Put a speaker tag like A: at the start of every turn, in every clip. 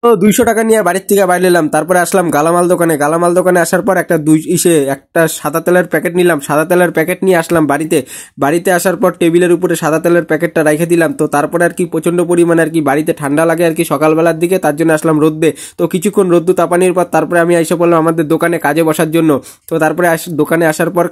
A: তো 200 টাকা নিয়ে বাড়ির থেকে বাইরে এলাম, তারপরে আসলাম গালামাল দোকানে। গালামাল দোকানে আসার পর একটা সাদা তেলের প্যাকেট নিলাম। সাদা তেলের প্যাকেট নিয়ে আসলাম বাড়িতে। বাড়িতে আসার পর টেবিলের উপরে সাদা তেলের প্যাকেটটা রেখে দিলাম। তো তারপরে আর কি প্রচন্ড পরিমাণে আর কি বাড়িতে ঠান্ডা লাগে আর কি সকালবেলার দিকে, তার জন্য আসলাম রোদ্দে। তো কিছুক্ষণ রোদ্দু তাপানির পর তারপরে আমি এসে পড়লাম আমাদের দোকানে কাজে বসার জন্য। তো তারপরে দোকানে আসার পর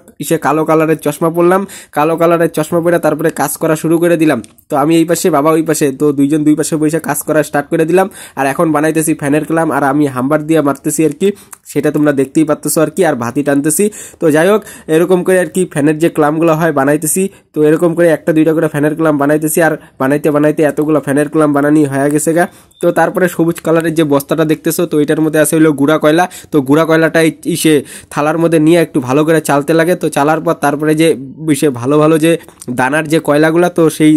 A: কালো কালারের চশমা পরলাম। কালো কালারের চশমা পরে তারপরে কাজ করা শুরু করে দিলাম। তো আমি এই পাশে, বাবা ওই পাশে, তো দুইজন দুই পাশে বসে কাজ করা স্টার্ট করে দিলাম। আর এখন বানাইতেছি ফ্যানের ক্লাম, আর আমি হাম্বার দিয়ে মারতেছি আর কি, সেটা তোমরা দেখতেই পাচ্তেছো আর কি, আর ভাতি টানতেছি। তো যাই হোক, এরকম করে আর কি ফ্যানের যে ক্লামগুলো হয় বানাইতেছি। তো এরকম করে একটা দুইটা করে ফ্যানের ক্লাম বানাইতেছি, আর বানাইতে বানাইতে এতগুলো ফ্যানের ক্লাম বানানি হয়ে গেছে গা। তো তারপরে সবুজ কালারের যে বস্তাটা দেখতেছো, তো এটার মধ্যে আছে হলো গুঁড়া কয়লা। তো গুঁড়া কয়লাটা সে থালার মধ্যে নিয়ে একটু ভালো করে চালতে লাগে। তো চালার পর তারপরে যে ভালো ভালো যে দানার যে কয়লাগুলা, তো সেই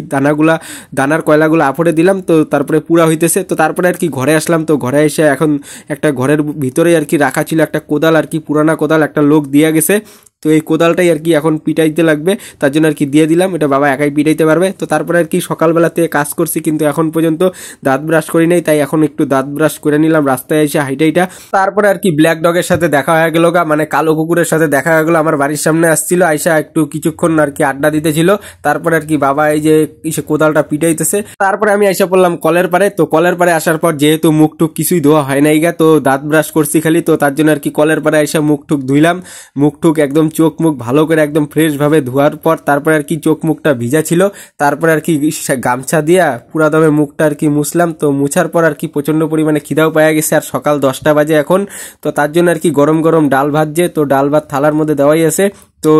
A: দানার কয়লাগুলো আপড়ে দিলাম। তো তারপরে পুরা হইতেছে। তো তারপরে আর কি ঘরে আসলাম। তো ঘরে এসে এখন একটা ঘরের ভিতরে আর কি রাখা ছিল একটা কোদাল আর কি, পুরানা কোদাল, একটা লোক দিয়া গেছে। তো এই কোদালটাই আর কি এখন পিটাইতে লাগবে, তার জন্য আর কি দিয়ে দিলাম। এটা বাবা একাই পিটাইতে পারবে। তো তারপরে আর কি সকালবেলাতে কাজ করছি, কিন্তু এখন পর্যন্ত দাঁত ব্রাশ করি নাই, তাই এখন একটু দাঁত ব্রাশ করে নিলাম রাস্তায় এসে হাইটাইটা। তারপরে আর কি ব্ল্যাক ডগের সাথে দেখা হয়ে গেল গা, মানে কালো কুকুরের সাথে দেখা হয়ে গেল। আমার বাড়ির সামনে আসছিল, আইসা একটু কিছুক্ষণ আর কি আড্ডা দিতেছিল। তারপরে আর কি বাবা এই যে কোদালটা পিটাইতেছে। তারপরে আমি আইসা পড়লাম কলের পারে। তো কলের পারে আসার পর যেহেতু মুখ টুক কিছুই ধোয়া হয় নাই গা, তো দাঁত ব্রাশ করছি খালি, তো তার জন্য আর কি কলের পারে আইসা মুখ টুক ধুইলাম। মুখ টুক একদম চোখ মুখ ভালো করে একদম ফ্রেশ ভাবে ধোয়ার পর তারপরে আর কি চোখ মুখটা ভিজা ছিল, তারপরে আর কি গামছা দিয়া পুরা দমে মুখটা আর কি মুছলাম। তো মুছার পর আর কি প্রচন্ড পরিমাণে খিদাও পাওয়া গেছে, আর সকাল 10টা বাজে এখন। তো তার জন্য আর কি গরম গরম ডাল ভাত, যে তো ডাল ভাত থালার মধ্যে দেওয়াই আছে। তো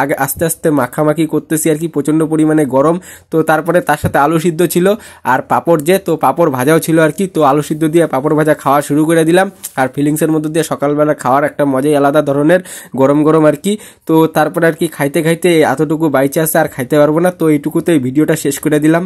A: আগে আস্তে আস্তে মাখামাখি করতেছি আর কি, প্রচন্ড পরিমাণে গরম। তো তারপরে তার সাথে আলু সিদ্ধ ছিল আর পাঁপড়, যে তো পাঁপড় ভাজাও ছিল আর কি। তো আলু সিদ্ধ দিয়ে পাঁপড় ভাজা খাওয়া শুরু করে দিলাম। আর ফিলিংসের মধ্যে দিয়ে সকালবেলা খাওয়ার একটা মজাই আলাদা ধরনের, গরম গরম আর কি। তো তারপরে আর কি খাইতে খাইতে এতটুকু বাইচে আছে, আর খাইতে পারবো না। তো এইটুকুতে ভিডিওটা শেষ করে দিলাম।